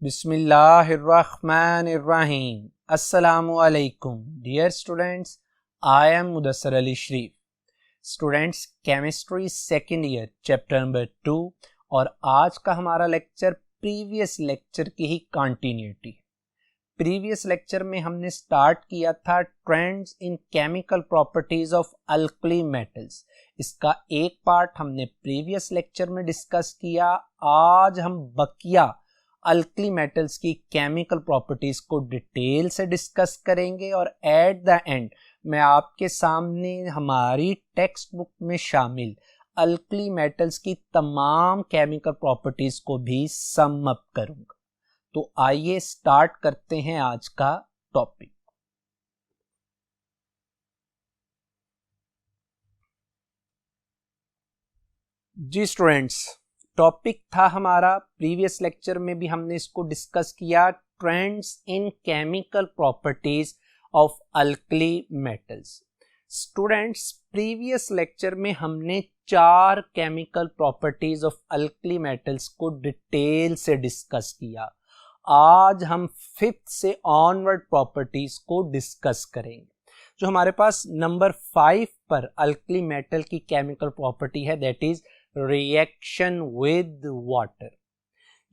बिस्मिल्लाहिर्रहमानिर्रहीम। अस्सलामुअलैकुम dear students, I am Mudassar Ali Sharif. Students, chemistry second year chapter number 2 और आज का हमारा लेक्चर प्रीवियस लेक्चर की ही कंटिन्यूटी है। प्रीवियस लेक्चर में हमने स्टार्ट किया था trends in chemical properties of alkali metals. इसका एक पार्ट हमने प्रीवियस लेक्चर में डिस्कस किया। आज हम बकिया अल्कली मेटल्स की केमिकल प्रॉपर्टीज को डिटेल से डिस्कस करेंगे और एट द एंड मैं आपके सामने हमारी टेक्स्ट बुक में शामिल अल्कली मेटल्स की तमाम केमिकल प्रॉपर्टीज को भी सम अप करूंगा। तो आइए स्टार्ट करते हैं आज का टॉपिक। जी स्टूडेंट्स, टॉपिक था हमारा, प्रीवियस लेक्चर में भी हमने इसको डिस्कस किया, trends in chemical properties of alkali metals. Students, previous lecture में हमने 4 chemical properties of alkali metals को डिटेल से डिस्कस किया। आज हम 5th से ऑनवर्ड प्रॉपर्टीज को डिस्कस करेंगे। जो हमारे पास नंबर 5 पर अल्कली मेटल की केमिकल प्रॉपर्टी है, that is reaction with water.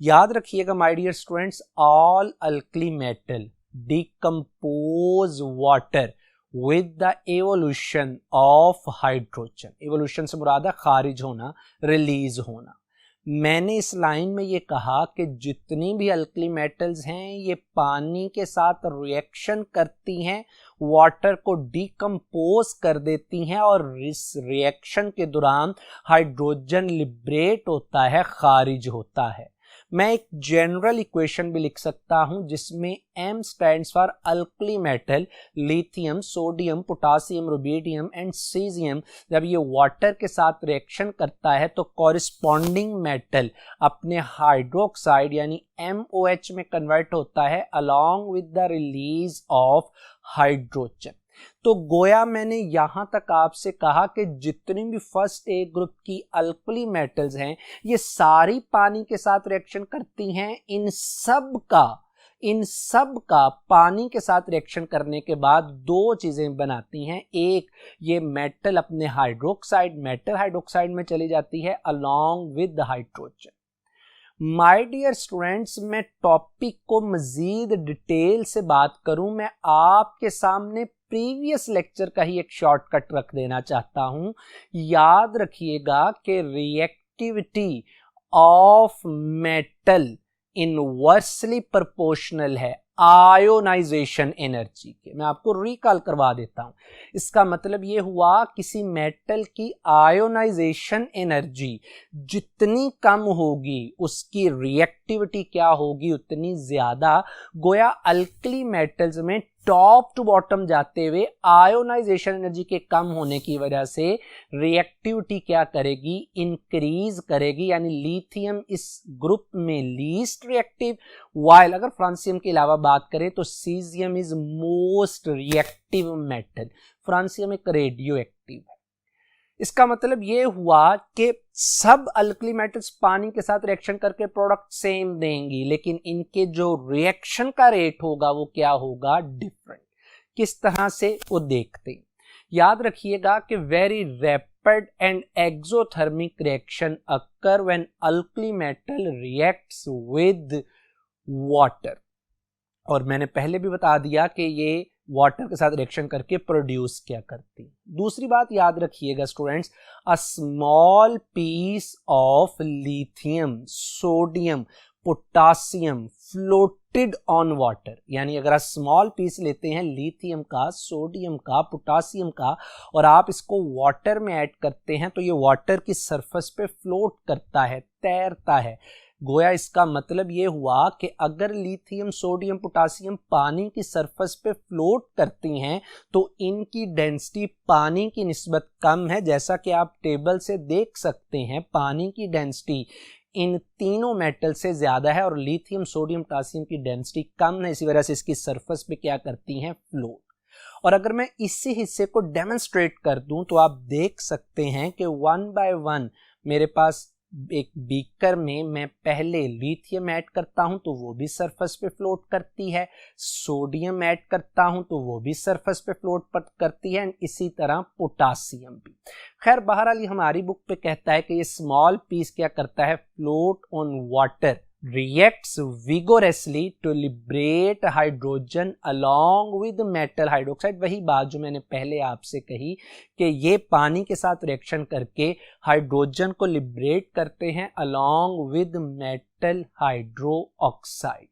याद रखिएगा my dear students, all alkali metal decompose water with the evolution of hydrogen. Evolution से मुराद है खारिज होना, रिलीज होना। मैंने इस लाइन में ये कहा कि जितनी भी अल्कली मेटल्स हैं ये पानी के साथ रिएक्शन करती हैं, वाटर को डिकम्पोज कर देती हैं और इस रिएक्शन के दौरान हाइड्रोजन लिबरेट होता है, खारिज होता है। मैं एक जनरल इक्वेशन भी लिख सकता हूं जिसमें M stands for alkali metal, lithium, sodium, potassium, rubidium and caesium. जब ये वाटर के साथ रिएक्शन करता है तो कॉरिस्पॉन्डिंग मेटल अपने हाइड्रोक्साइड यानी MOH में कन्वर्ट होता है along with the release of hydrogen. तो गोया मैंने यहां तक आपसे कहा कि जितनी भी फर्स्ट ए ग्रुप की अल्कली मेटल्स हैं ये सारी पानी के साथ रिएक्शन करती हैं। इन सब का पानी के साथ रिएक्शन करने के बाद 2 चीजें बनाती हैं। एक, ये मेटल अपने मेटल हाइड्रोक्साइड में चली जाती है along with the hydrogen. My dear students, मैं टॉपिक को मजीद डिटेल से बात करूं, मैं आपके सामने प्रीवियस लेक्चर का ही एक शॉर्टकट रख देना चाहता हूं। याद रखिएगा कि reactivity of metal inversely proportional है आयोनाइजेशन एनर्जी के। मैं आपको रिकॉल करवा देता हूं। इसका मतलब यह हुआ किसी मेटल की आयोनाइजेशन एनर्जी जितनी कम होगी उसकी रिएक्टिविटी क्या होगी, उतनी ज्यादा। गोया अल्कली मेटल्स में टॉप टू बॉटम जाते हुए आयोनाइजेशन एनर्जी के कम होने की वजह से रिएक्टिविटी क्या करेगी, इंक्रीज करेगी। यानी लिथियम इस ग्रुप में लीस्ट रिएक्टिव, वाइल अगर फ्रांसियम के अलावा बात करें तो caesium is most reactive metal. Francium एक रेडियो एक्टिव है। इसका मतलब ये हुआ कि सब अल्कली मेटल्स पानी के साथ रिएक्शन करके प्रोडक्ट सेम देंगी, लेकिन इनके जो रिएक्शन का रेट होगा वो क्या होगा, डिफरेंट। किस तरह से वो देखते हैं। याद रखिएगा कि very rapid and exothermic reaction occur when alkali metal reacts with water. और मैंने पहले भी बता दिया कि ये वाटर के साथ रिएक्शन करके प्रोड्यूस क्या करती। दूसरी बात याद रखिएगा students, a small piece of lithium, sodium, potassium floated on water. यानी अगर आप स्मॉल पीस लेते हैं लिथियम का, सोडियम का, पोटासियम का और आप इसको वाटर में ऐड करते हैं तो ये वाटर की सरफेस पे फ्लोट करता है, तैरता है। गोया इसका मतलब ये हुआ कि अगर लिथियम, सोडियम, पोटासियम पानी की सरफेस पे फ्लोट करती हैं तो इनकी डेंसिटी पानी की निस्बत कम है। जैसा कि आप टेबल से देख सकते हैं, पानी की डेंसिटी इन तीनों मेटल से ज्यादा है और लिथियम, सोडियम, पोटासियम की डेंसिटी कम है। इसी वजह से इसकी सरफेस पे क्या करती हैं, फ्लोट। और अगर मैं इसी हिस्से को डेमोन्स्ट्रेट कर दूं तो आप देख सकते हैं कि 1 by 1 मेरे पास एक बीकर में मैं पहले लिथियम ऐड करता हूं तो वो भी सरफेस पे फ्लोट करती है, सोडियम ऐड करता हूं तो वो भी सरफेस पे फ्लोट करती है, एंड इसी तरह पोटासियम भी। खैर बहरहाल ये हमारी बुक पे कहता है कि ये स्मॉल पीस क्या करता है, float on water, reacts vigorously to liberate hydrogen along with metal hydroxide। वही बात जो मैंने पहले आपसे कही कि ये पानी के साथ रिएक्शन करके हाइड्रोजन को लिबरेट करते हैं along with metal hydroxide।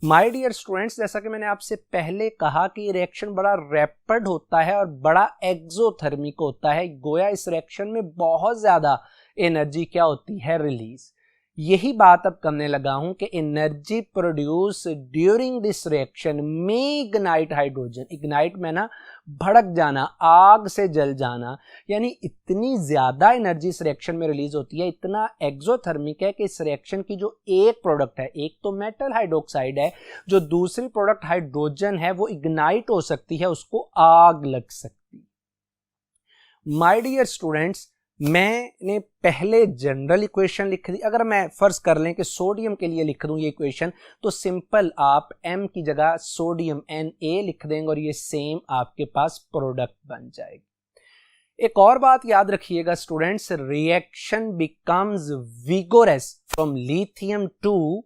My dear students, जैसा कि मैंने आपसे पहले कहा कि ये रिएक्शन बड़ा रैपिड होता है और बड़ा एक्सोथर्मिक होता है, गोया इस रिएक्शन में बहुत ज्यादा एनर्जी क्या होती है, रिलीज। यही बात अब करने लगा हूं कि energy produce during this reaction में इग्नाइट हाइड्रोजन, इग्नाइट में ना भड़क जाना, आग से जल जाना, यानी इतनी ज्यादा एनर्जी इस रिएक्शन में रिलीज होती है, इतना एक्सोथर्मिक है कि इस रिएक्शन की जो एक प्रोडक्ट है, एक तो मेटल हाइड्रोक्साइड है, जो दूसरी प्रोडक्ट हाइड्रोजन है, वो इग्नाइट हो सकती है, उसको आग लग सकती है। माय डियर स्टूडेंट्स, मैंने पहले जनरल इक्वेशन लिख दी। अगर मैं फर्ज कर लें कि सोडियम के लिए लिख दूं ये इक्वेशन, तो सिंपल आप m की जगह सोडियम Na लिख देंगे और ये सेम आपके पास प्रोडक्ट बन जाएगी। एक और बात याद रखिएगा students, reaction becomes vigorous from lithium to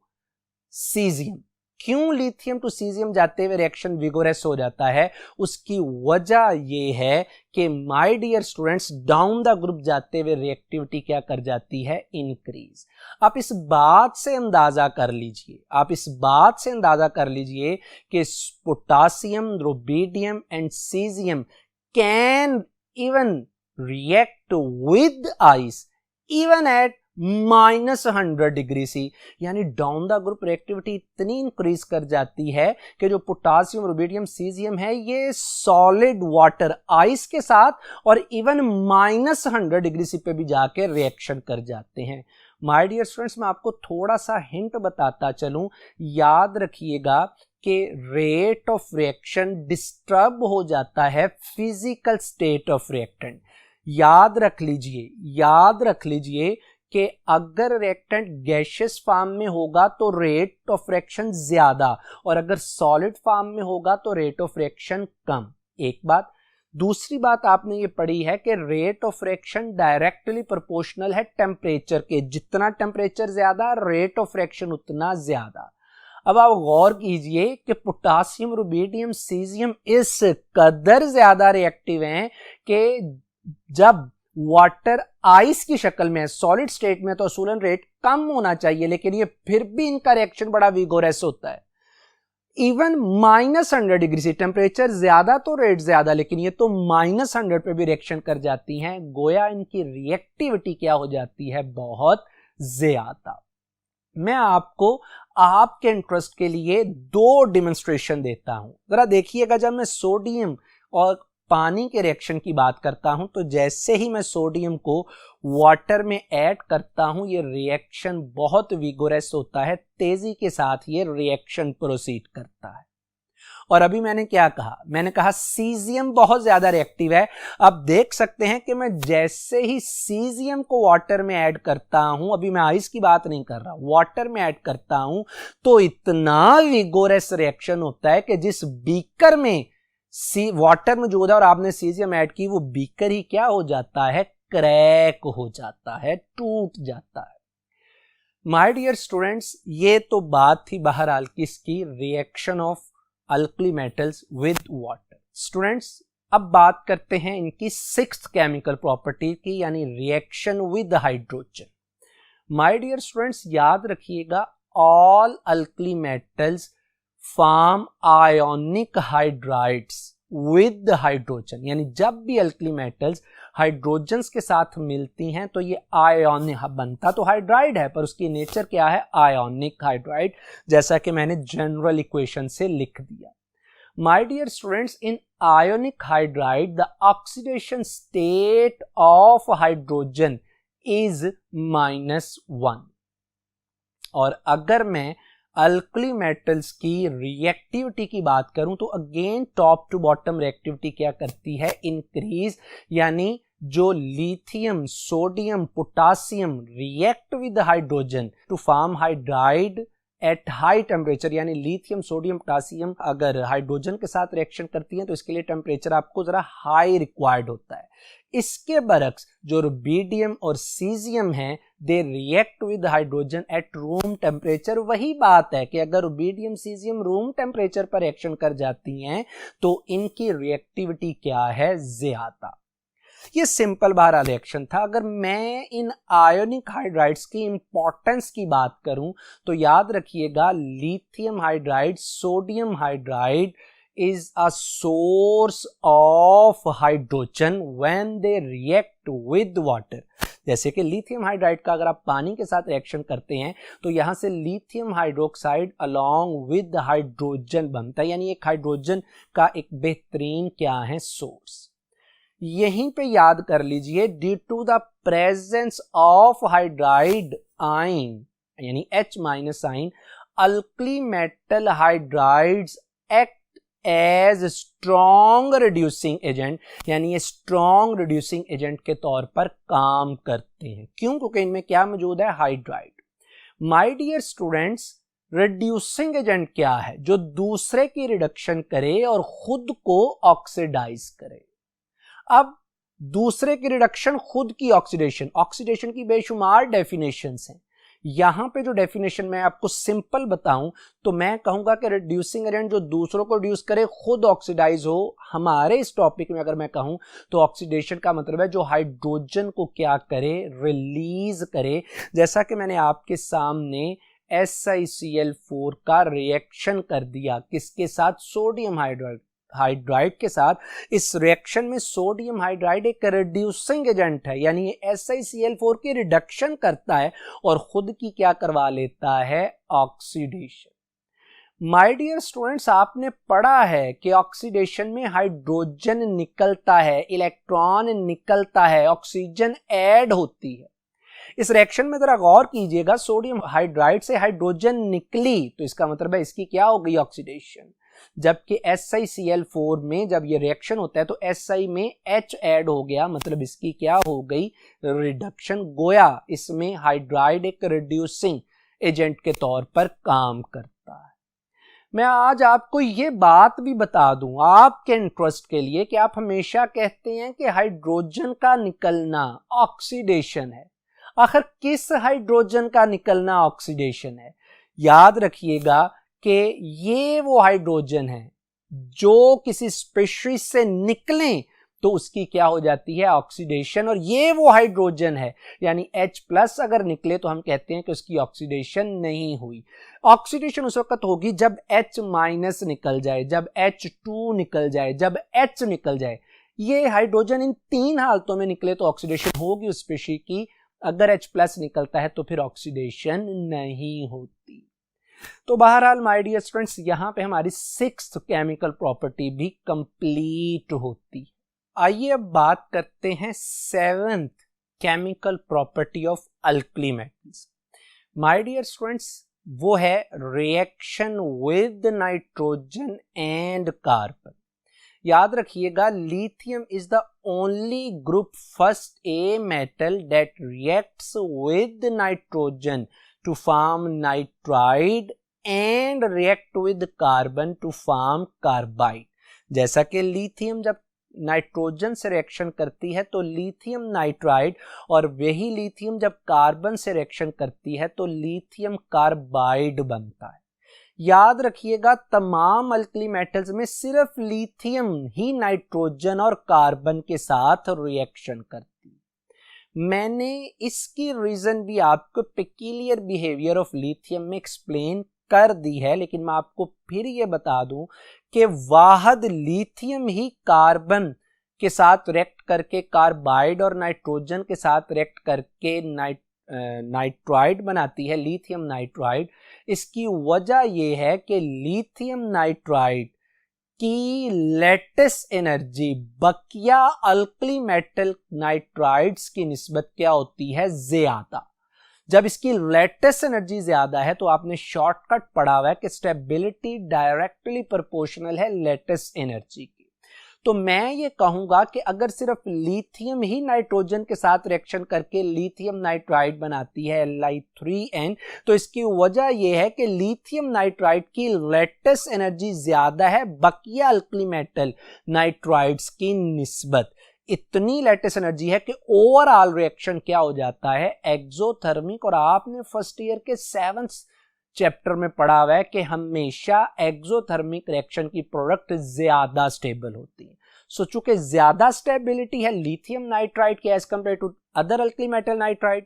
caesium. क्यों लिथियम टू सीजियम जाते हुए रिएक्शन विगोरस हो जाता है, उसकी वजह यह है कि my dear students, down the group जाते हुए रिएक्टिविटी क्या कर जाती है, इंक्रीज। आप इस बात से अंदाजा कर लीजिए, आप इस बात से अंदाजा कर लीजिए कि potassium, rubidium and caesium can even react with ice even at -100 degree C, यानी डाउन द ग्रुप रिएक्टिविटी इतनी इंक्रीज कर जाती है कि जो पोटासियम, रुबिडियम, सीजियम है, ये सॉलिड वाटर आइस के साथ और इवन -100 डिग्री सी पे भी जाके रिएक्शन कर जाते हैं। माय डियर स्टूडेंट्स, मैं आपको थोड़ा सा हिंट बताता चलूं, याद रखिएगा कि रेट ऑफ रिएक्शन डिस्टर्ब हो जाता है फिजिकल स्टेट ऑफ रिएक्टेंट। याद रख लीजिए कि अगर रिएक्टेंट गैसियस फॉर्म में होगा तो रेट ऑफ रिएक्शन ज्यादा, और अगर सॉलिड फॉर्म में होगा तो रेट ऑफ रिएक्शन कम। एक बात। दूसरी बात आपने ये पढ़ी है कि rate of reaction directly proportional है टेम्परेचर के, जितना टेम्परेचर ज्यादा रेट ऑफ रिएक्शन उतना ज्यादा। अब आप गौर कीजिए कि पोटासियम, रुबिडियम, सीजियम इस कदर ज्यादा रिएक्टिव हैं कि जब वाटर आइस की शक्ल में, सॉलिड स्टेट में, तो असूलन रेट कम होना चाहिए, लेकिन ये फिर भी इनका रिएक्शन बड़ा विगोरस होता है। इवन -100 डिग्री से, टेम्परेचर ज्यादा तो रेट ज्यादा, लेकिन ये तो -100 पे भी रिएक्शन कर जाती हैं। गोया इनकी रिएक्टिविटी क्या हो जाती है, बहुत ज्यादा। मैं आपको आपके इंटरेस्ट के लिए 2 डेमोन्स्ट्रेशन देता हूं, जरा देखिएगा। जब मैं सोडियम और पानी के रिएक्शन की बात करता हूं, तो जैसे ही मैं सोडियम को वाटर में ऐड करता हूं, ये रिएक्शन बहुत विगोरस होता है, तेजी के साथ ये रिएक्शन प्रोसीड करता है। और अभी मैंने क्या कहा, मैंने कहा सीजियम बहुत ज्यादा रिएक्टिव है। अब देख सकते हैं कि मैं जैसे ही सीजियम को वाटर में ऐड करता हूं, अभी मैं आइस की बात नहीं कर रहा, वाटर में ऐड करता हूं, तो इतना विगोरस रिएक्शन होता है कि जिस बीकर में वाटर मौजूद है और आपने सीजियम ऐड की, वो बीकर ही क्या हो जाता है, क्रैक हो जाता है, टूट जाता है। माय डियर स्टूडेंट्स, ये तो बात थी बहरहाल किसकी, reaction of alkali metals with water. Students, अब बात करते हैं इनकी 6th केमिकल प्रॉपर्टी की, यानी reaction with hydrogen. My dear students, याद रखिएगा, all alkali metals form ionic hydrides with hydrogen, यानी जब भी अल्कली मेटल्स हाइड्रोजन्स के साथ मिलती हैं तो ये आयोनिक, बनता तो हाइड्राइड है पर उसकी नेचर क्या है, आयोनिक हाइड्राइड, जैसा कि मैंने जनरल इक्वेशन से लिख दिया। My dear students, in ionic hydride the oxidation state of hydrogen is -1। और अगर मैं अल्कली मेटल्स की रिएक्टिविटी की बात करूं तो again top to bottom reactivity क्या करती है, इंक्रीज, यानी जो lithium, sodium, potassium react with hydrogen to form hydride at high temperature, यानी लिथियम, सोडियम, पोटासियम अगर हाइड्रोजन के साथ रिएक्शन करती हैं तो इसके लिए टेम्परेचर आपको जरा हाई रिक्वायर्ड होता है। इसके बरक्स जो रुबीडियम और सीजियम हैं दे react with hydrogen at room temperature. वही बात है कि अगर रुबीडियम, सीजियम रूम टेम्परेचर पर रिएक्शन कर जाती हैं तो इनकी रिएक्टिविटी क्या है, ज्यादा। ये सिंपल बाहर रिएक्शन था। अगर मैं इन आयोनिक हाइड्राइड्स की इंपॉर्टेंस की बात करूं तो याद रखिएगा lithium hydride, sodium hydride is a source of hydrogen when they react with water। जैसे कि लिथियम हाइड्राइड का अगर आप पानी के साथ रिएक्शन करते हैं तो यहां से lithium hydroxide along with hydrogen बनता है, यानी एक हाइड्रोजन का एक बेहतरीन क्या है, सोर्स। यहीं पे याद कर लीजिए, due to the presence of hydride ion यानी H minus ion, alkali metal hydrides act as strong reducing agent, यानी ये स्ट्रॉन्ग रिड्यूसिंग एजेंट के तौर पर काम करते हैं। क्यों? क्योंकि इनमें क्या मौजूद है, hydride. My dear students, reducing agent क्या है? जो दूसरे की रिडक्शन करे और खुद को ऑक्सीडाइज करे। अब दूसरे की रिडक्शन, खुद की ऑक्सीडेशन, ऑक्सीडेशन की बेशुमार डेफिनेशंस हैं। यहां पे जो डेफिनेशन मैं आपको सिंपल बताऊं तो मैं कहूंगा कि रिड्यूसिंग एजेंट जो दूसरों को रिड्यूस करे, खुद ऑक्सीडाइज हो। हमारे इस टॉपिक में अगर मैं कहूं तो ऑक्सीडेशन का मतलब है जो हाइड्रोजन को क्या करे, रिलीज करे। जैसा कि मैंने आपके सामने SiCl4 का रिएक्शन कर दिया, किसके साथ, सोडियम हाइड्राइड के साथ। इस रिएक्शन में सोडियम हाइड्राइड एक रिड्यूसिंग एजेंट है, यानी ये SiCl4 की रिडक्शन करता है और खुद की क्या करवा लेता है, ऑक्सीडेशन। माय डियर स्टूडेंट्स, आपने पढ़ा है कि ऑक्सीडेशन में हाइड्रोजन निकलता है, इलेक्ट्रॉन निकलता है, ऑक्सीजन ऐड होती है। इस रिएक्शन में जरा गौर कीजिएगा, सोडियम हाइड्राइड से हाइड्रोजन निकली तो इसका मतलब है इसकी क्या हो गई, ऑक्सीडेशन। जबकि SiCl4 में जब ये रिएक्शन होता है तो Si में H ऐड हो गया, मतलब इसकी क्या हो गई, रिडक्शन। गोया इसमें हाइड्राइड एक रिड्यूसिंग एजेंट के तौर पर काम करता है। मैं आज आपको ये बात भी बता दूं आपके इंटरेस्ट के लिए कि आप हमेशा कहते हैं कि हाइड्रोजन का निकलना ऑक्सीडेशन है। आखिर किस हाइड्रोजन का निकलना ऑक्सीडेशन है? याद रखिएगा कि ये वो हाइड्रोजन है जो किसी स्पेशीज से निकलें तो उसकी क्या हो जाती है, ऑक्सीडेशन। और ये वो हाइड्रोजन है, यानी H+ अगर निकले तो हम कहते हैं कि उसकी ऑक्सीडेशन नहीं हुई। ऑक्सीडेशन उस वक्त होगी जब H- निकल जाए, जब H2 निकल जाए, जब H निकल जाए। ये हाइड्रोजन इन तीन हालतों में निकले तो ऑक्सीडेशन होगी उस स्पेशीज की। अगर H+ निकलता है तो फिर ऑक्सीडेशन नहीं होती। तो बहरहाल माय डियर स्टूडेंट्स, यहां पे हमारी 6th केमिकल प्रॉपर्टी भी कंप्लीट होती। आइए अब बात करते हैं 7th chemical property of alkali metals. My dear students, वो है reaction with nitrogen and carbon. याद रखिएगा, lithium is the only group first A metal that reacts with nitrogen to form nitride and react with carbon to form carbide। जैसा कि lithium जब nitrogen से reaction करती है तो लिथियम नाइट्राइड, और वही लिथियम जब कार्बन से रिएक्शन करती है तो लिथियम कार्बाइड बनता है। याद रखिएगा, तमाम अल्कली मेटल्स में सिर्फ लिथियम ही नाइट्रोजन और कार्बन के साथ रिएक्शन करती है। मैंने इसकी रीजन भी आपको पेक्यूलियर बिहेवियर ऑफ लिथियम में एक्सप्लेन कर दी है, लेकिन मैं आपको फिर ये बता दूं कि वाहद लिथियम ही कार्बन के साथ रिएक्ट करके कार्बाइड और नाइट्रोजन के साथ रिएक्ट करके नाइट्राइड बनाती है, लिथियम नाइट्राइड। इसकी वजह यह है कि लिथियम नाइट्राइड की लेटेस्ट एनर्जी बकिया अल्कली मेटल नाइट्राइड्स की निस्बत क्या होती है, ज्यादा। जब इसकी लेटेस्ट एनर्जी ज्यादा है तो आपने शॉर्टकट पढ़ा हुआ है कि स्टेबिलिटी डायरेक्टली प्रोपोर्शनल है लेटेस्ट एनर्जी की। तो मैं ये कहूंगा कि अगर सिर्फ लिथियम ही नाइट्रोजन के साथ रिएक्शन करके लिथियम नाइट्राइड बनाती है Li3n, तो इसकी वजह यह है कि लिथियम नाइट्राइड की लेटेस्ट एनर्जी ज्यादा है बकिया अल्कली मेटल नाइट्राइड्स की निस्बत। इतनी लेटेस्ट एनर्जी है कि ओवरऑल रिएक्शन क्या हो जाता है, एक्सोथर्मिक। और आपने फर्स्ट ईयर के 7th चैप्टर में पढ़ा हुआ है कि हमेशा एक्सोथर्मिक रिएक्शन की प्रोडक्ट ज्यादा स्टेबल होती है। सो चूंकि ज्यादा स्टेबिलिटी है लिथियम नाइट्राइड की as compared to other alkali metal nitride,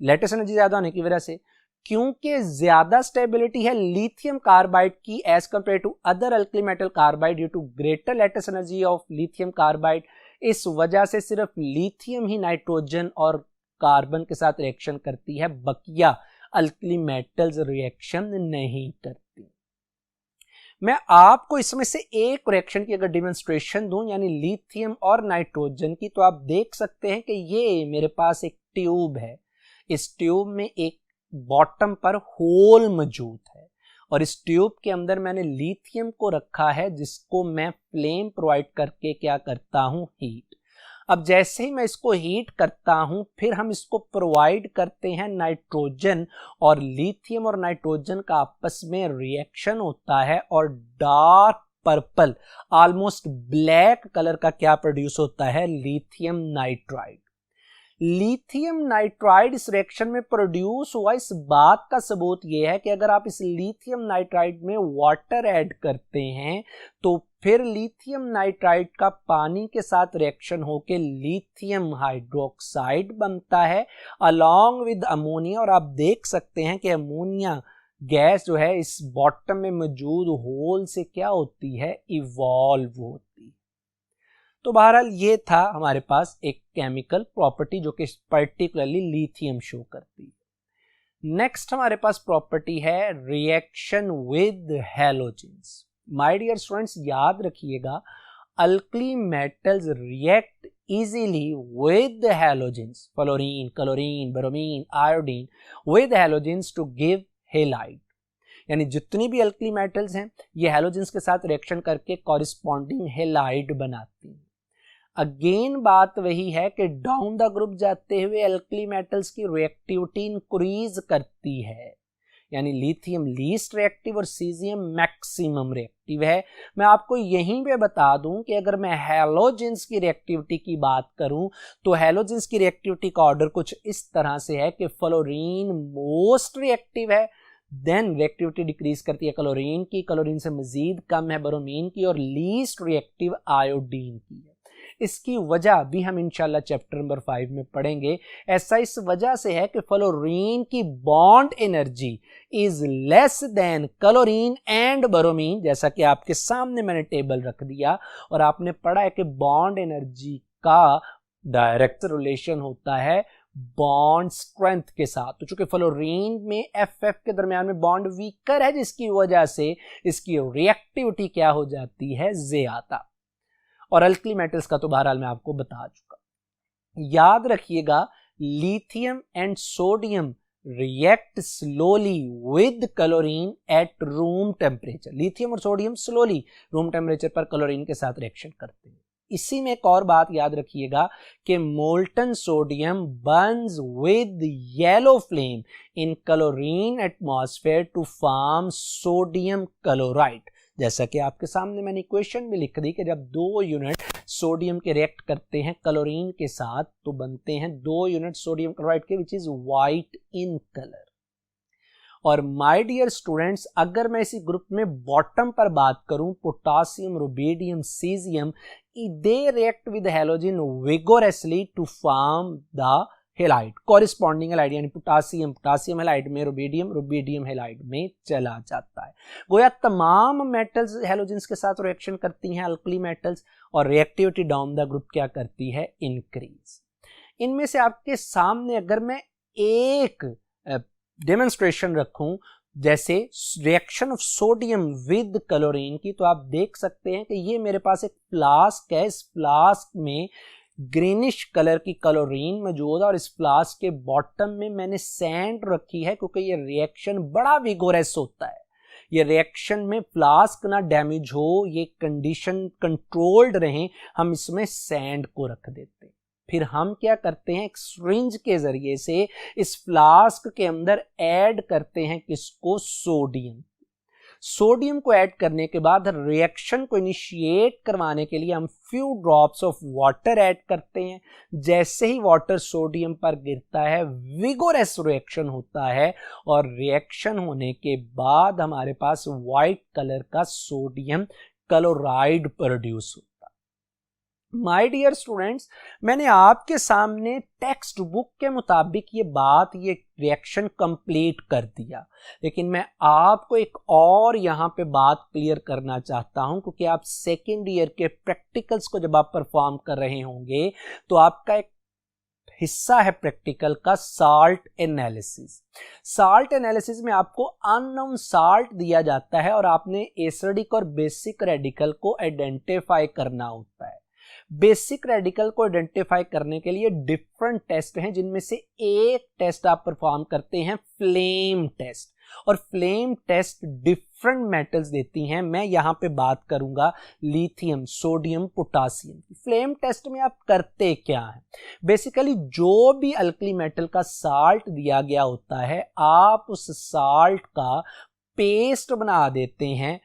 latest energy ज्यादा होने की वजह से, क्योंकि ज्यादा स्टेबिलिटी है लिथियम कार्बाइड की as compared to other alkali metal carbide due to greater latest energy of lithium carbide, इस वजह से सिर्फ लिथियम ही नाइट्रोजन और कार्बन के साथ रिएक्शन करती है, बकिया अल्कली मेटल्स रिएक्शन नहीं करती। मैं आपको इसमें से एक रिएक्शन की अगर डिमॉन्स्ट्रेशन दूं, यानी लिथियम और नाइट्रोजन की, तो आप देख सकते हैं कि ये मेरे पास एक ट्यूब है। इस ट्यूब में एक बॉटम पर होल मौजूद है और इस ट्यूब के अंदर मैंने लिथियम को रखा है, जिसको मैं फ्लेम प्रोवाइड करके क्या करता हूं, हीट। अब जैसे ही मैं इसको हीट करता हूं, फिर हम इसको प्रोवाइड करते हैं नाइट्रोजन, और लिथियम और नाइट्रोजन का आपस में रिएक्शन होता है और dark purple almost black colour का क्या प्रोड्यूस होता है, लिथियम नाइट्राइड। लिथियम नाइट्राइड इस रिएक्शन में प्रोड्यूस हुआ, इस बात का सबूत यह है कि अगर आप इस लिथियम नाइट्राइड में वाटर ऐड करते हैं तो फिर लिथियम नाइट्राइड का पानी के साथ रिएक्शन होकर लिथियम हाइड्रोक्साइड बनता है अलॉन्ग विद अमोनिया। और आप देख सकते हैं कि अमोनिया गैस जो है इस बॉटम में मौजूद होल से क्या होती है, इवॉल्व होती है। तो बहरहाल ये था हमारे पास एक केमिकल प्रॉपर्टी जो कि पर्टिकुलरली लिथियम शो करती है। नेक्स्ट हमारे पास प्रॉपर्टी है reaction with halogens. My dear students, याद रखिएगा alkali metals react easily with halogens, fluorine, chlorine, bromine, iodine, with halogens to give halide. यानी जितनी भी अल्कली मेटल्स हैं ये हैलोजेंस के साथ रिएक्शन करके कॉरिस्पॉन्डिंग हेलाइड बनाती हैं। अगेन बात वही है कि डाउन द ग्रुप जाते हुए अल्कली मेटल्स की रिएक्टिविटी इंक्रीज करती है, यानी लिथियम लीस्ट रिएक्टिव और सीजियम मैक्सिमम रिएक्टिव है। मैं आपको यहीं पे बता दूं कि अगर मैं हैलोजेंस की रिएक्टिविटी की बात करूं तो हैलोजेंस की रिएक्टिविटी का ऑर्डर कुछ इस तरह से है कि फ्लोरीन मोस्ट रिएक्टिव है, देन रिएक्टिविटी डिक्रीज करती है क्लोरीन की, क्लोरीन से मजीद कम है ब्रोमीन की, और लीस्ट रिएक्टिव आयोडीन की है। इसकी वजह भी हम इंशाल्लाह चैप्टर नंबर 5 में पढ़ेंगे। ऐसा इस वजह से है कि फ्लोरीन की bond energy is less than chlorine and bromine, जैसा कि आपके सामने मैंने टेबल रख दिया, और आपने पढ़ा है कि बॉन्ड एनर्जी का डायरेक्ट रिलेशन होता है बॉन्ड स्ट्रेंथ के साथ। तो चूंकि फ्लोरीन में FF के दरमियान में बॉन्ड वीकर है, जिसकी वजह से इसकी रिएक्टिविटी क्या हो जाती है, ज्यादा। और अल्कली मेटल्स का तो बहरहाल मैं आपको बता चुका। याद रखिएगा lithium and sodium react slowly with chlorine at room temperature. Lithium और सोडियम स्लोली रूम टेम्परेचर पर क्लोरीन के साथ रिएक्शन करते हैं। इसी में एक और बात याद रखिएगा कि molten sodium burns with yellow flame in chlorine atmosphere to form sodium chloride. जैसा कि आपके सामने मैंने इक्वेशन में लिख दी कि जब 2 यूनिट सोडियम के रिएक्ट करते हैं क्लोरीन के साथ तो बनते हैं 2 यूनिट सोडियम क्लोराइड के, which is white in colour. और माय डियर स्टूडेंट्स, अगर मैं इसी ग्रुप में बॉटम पर बात करूं, potassium, rubidium, caesium, they react with halogen vigorously to form the halide, corresponding halide, यानी पोटासियम पोटासियम हेलाइड में, रुबिडियम रुबिडियम हेलाइड में चला जाता है। गोया तमाम मेटल्स हैलोजेंस के साथ रिएक्शन करती हैं अल्कली मेटल्स, और रिएक्टिविटी डाउन द ग्रुप क्या करती है, इंक्रीज। इनमें से आपके सामने अगर मैं एक डेमोन्स्ट्रेशन रखूं, जैसे reaction of sodium with chlorine की, तो आप देख सकते हैं कि ये मेरे पास एक फ्लास्क है। इस फ्लास्क में ग्रीनिश कलर की क्लोरीन मौजूद है और इस फ्लास्क के बॉटम में मैंने सैंड रखी है, क्योंकि ये रिएक्शन बड़ा विगोरस होता है। ये रिएक्शन में फ्लास्क ना डैमेज हो, ये कंडीशन कंट्रोल्ड रहे, हम इसमें सैंड को रख देते हैं। फिर हम क्या करते हैं, एक सिरिंज के जरिए से इस फ्लास्क के अंदर ऐड करते हैं किसको, सोडियम। सोडियम को ऐड करने के बाद रिएक्शन को इनिशिएट करवाने के लिए हम few drops of water add करते हैं। जैसे ही वाटर सोडियम पर गिरता है विगोरस रिएक्शन होता है और रिएक्शन होने के बाद हमारे पास व्हाइट कलर का सोडियम क्लोराइड प्रोड्यूस होता है। माय डियर स्टूडेंट्स, मैंने आपके सामने टेक्स्ट बुक के मुताबिक ये रिएक्शन कंप्लीट कर दिया, लेकिन मैं आपको एक और यहाँ पे बात क्लियर करना चाहता हूँ, क्योंकि आप सेकेंड ईयर के प्रैक्टिकल्स को जब आप परफॉर्म कर रहे होंगे तो आपका एक हिस्सा है प्रैक्टिकल का साल्ट एनालिसिस। साल्ट एनालिसिस में आपको अननोन साल्ट दिया जाता है और आपने एसिडिक और बेसिक रेडिकल को आइडेंटिफाई करना होता है। बेसिक रेडिकल को आइडेंटिफाई करने के लिए डिफरेंट टेस्ट हैं, जिनमें से एक टेस्ट आप परफॉर्म करते हैं फ्लेम टेस्ट, और फ्लेम टेस्ट डिफरेंट मेटल्स देती हैं। मैं यहां पे बात करूंगा lithium, sodium, potassium. Flame test में आप करते क्या है, बेसिकली जो भी अल्कली मेटल का साल्ट दिया गया होता है आप उस साल्ट का पेस्ट बना देते हैं,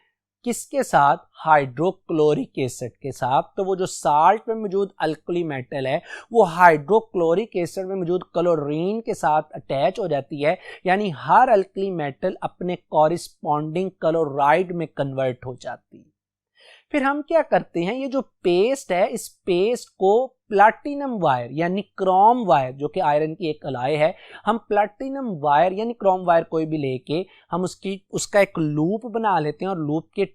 किसके साथ, हाइड्रोक्लोरिक एसिड के साथ। तो वो जो साल्ट में मौजूद अल्कली मेटल है वो हाइड्रोक्लोरिक एसिड में मौजूद क्लोरीन के साथ अटैच हो जाती है, यानी हर अल्कली मेटल अपने कॉरिस्पॉन्डिंग क्लोराइड में कन्वर्ट हो जाती है। फिर हम क्या करते हैं, ये जो पेस्ट है इस पेस्ट को प्लैटिनम वायर यानी क्रोम वायर, जो कि आयरन की एक अलाय है, हम प्लैटिनम वायर यानी क्रोम वायर कोई भी लेके हम उसका एक लूप बना लेते हैं और लूप के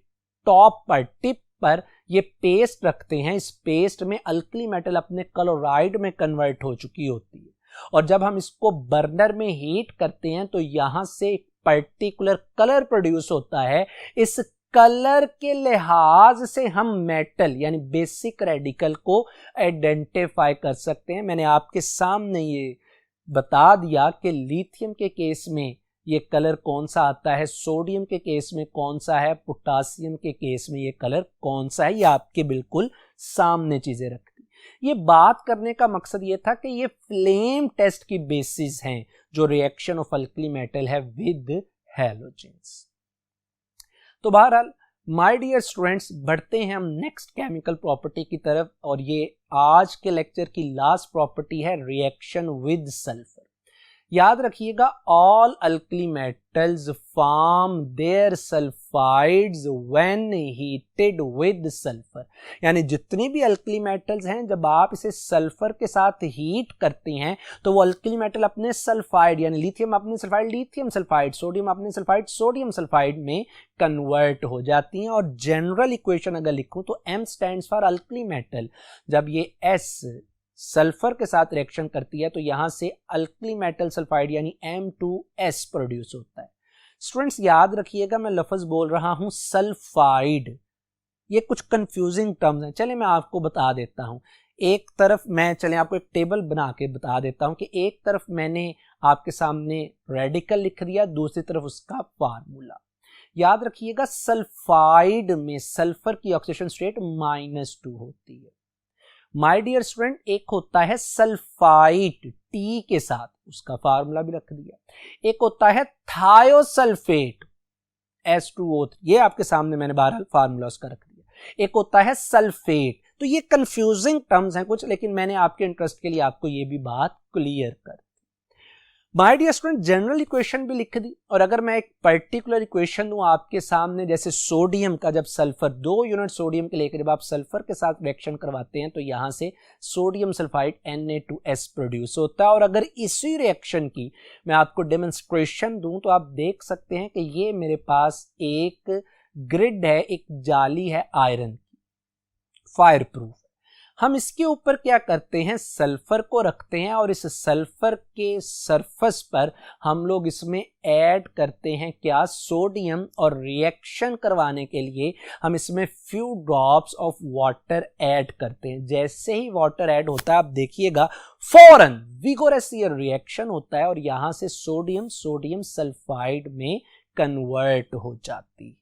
टॉप पर, टिप पर ये पेस्ट रखते हैं। इस पेस्ट में अल्कली मेटल अपने क्लोराइड में कन्वर्ट हो चुकी होती है, और जब हम इसको बर्नर में हीट करते हैं तो यहां से एक पर्टिकुलर कलर प्रोड्यूस होता है। इस कलर के लिहाज से हम मेटल यानी बेसिक रेडिकल को आइडेंटिफाई कर सकते हैं। मैंने आपके सामने ये बता दिया कि लिथियम के केस में ये कलर कौन सा आता है, सोडियम के केस में कौन सा है, पोटासियम के केस में ये कलर कौन सा है। ये आपके बिल्कुल सामने चीजें रखती। ये बात करने का मकसद ये था कि ये फ्लेम टेस्ट की बेसिस हैं जो रिएक्शन ऑफ अल्कली मेटल है विद हैलोजेंस। तो बहरहाल माय डियर स्टूडेंट्स, बढ़ते हैं हम नेक्स्ट केमिकल प्रॉपर्टी की तरफ, और ये आज के लेक्चर की लास्ट प्रॉपर्टी है रिएक्शन विद सल्फर। याद रखिएगा, all alkali metals form their sulphides when heated with sulphur, यानी जितनी भी अल्कली मेटल्स हैं जब आप इसे सल्फर के साथ हीट करते हैं तो वो अल्कली मेटल अपने सल्फाइड यानी लिथियम अपने सल्फाइड लिथियम सल्फाइड, सोडियम अपने सल्फाइड सोडियम सल्फाइड में कन्वर्ट हो जाती हैं। और जनरल इक्वेशन अगर लिखूं तो M stands for alkali metal. जब ये S सल्फर के साथ रिएक्शन करती है तो यहां से अल्कली मेटल सल्फाइड यानी M2S प्रोड्यूस होता है। स्टूडेंट्स याद रखिएगा, मैं लफ्ज बोल रहा हूं सल्फाइड, ये कुछ कंफ्यूजिंग टर्म्स हैं, चले मैं आपको बता देता हूं। एक तरफ चले आपको एक टेबल बना के बता देता हूं कि एक तरफ मैंने आपके सामने रेडिकल लिख दिया, दूसरी तरफ उसका फार्मूला। याद रखिएगा, सल्फाइड में सल्फर की ऑक्सीडेशन स्टेट -2 होती है। माय डियर स्टूडेंट, एक होता है सल्फाइड टी के साथ, उसका फार्मूला भी रख दिया। एक होता है थायोसल्फेट H2O3, ये आपके सामने मैंने बहरहाल फार्मूला उसका रख दिया। एक होता है सल्फेट। तो ये कंफ्यूजिंग टर्म्स हैं कुछ, लेकिन मैंने आपके इंटरेस्ट के लिए आपको ये भी बात क्लियर कर दी। My dear student, general equation भी लिख दी, और अगर मैं एक पर्टिकुलर इक्वेशन दूं आपके सामने, जैसे सोडियम का जब सल्फर 2 यूनिट सोडियम के लेकर जब आप सल्फर के साथ रिएक्शन करवाते हैं तो यहां से सोडियम सल्फाइड Na2S प्रोड्यूस होता है। और अगर इसी रिएक्शन की मैं आपको डेमोन्स्ट्रेशन दूं तो आप देख सकते हैं कि ये मेरे पास एक ग्रिड है, एक जाली है आयरन की, फायर प्रूफ। हम इसके ऊपर क्या करते हैं, सल्फर को रखते हैं, और इस सल्फर के सरफेस पर हम लोग इसमें ऐड करते हैं क्या, सोडियम, और रिएक्शन करवाने के लिए हम इसमें few drops of water add करते हैं। जैसे ही वाटर ऐड होता है आप देखिएगा फौरन विगोरस ये रिएक्शन होता है और यहां से सोडियम सल्फाइड में कन्वर्ट हो जाती है।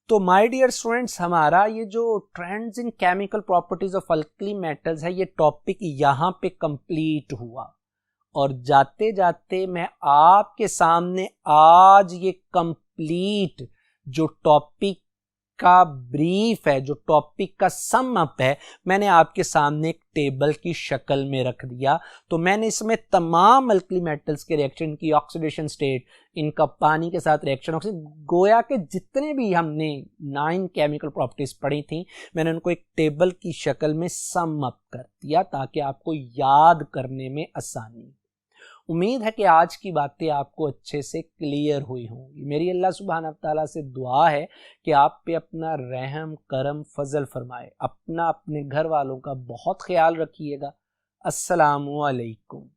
तो माय डियर स्टूडेंट्स, हमारा ये जो trends in chemical properties of alkali metals है, ये टॉपिक यहाँ पे कंप्लीट हुआ। और जाते जाते मैं आपके सामने आज ये कंप्लीट जो टॉपिक का ब्रीफ है, जो टॉपिक का सम अप है, मैंने आपके सामने एक टेबल की शक्ल में रख दिया। तो मैंने इसमें तमाम अल्कली मेटल्स के रिएक्शन की ऑक्सीडेशन स्टेट, इनका पानी के साथ रिएक्शन, गोया के जितने भी हमने 9 केमिकल प्रॉपर्टीज पढ़ी थी, मैंने उनको एक टेबल की शक्ल में सम अप कर दिया ताकि आपको याद करने में आसानी। उम्मीद है कि आज की बातें आपको अच्छे से क्लियर हुई होंगी। मेरी अल्लाह सुब्हानहू तआला से दुआ है कि आप पे अपना रहम करम फजल फरमाए। अपना अपने घर वालों का बहुत ख्याल रखिएगा। अस्सलामु अलैकुम।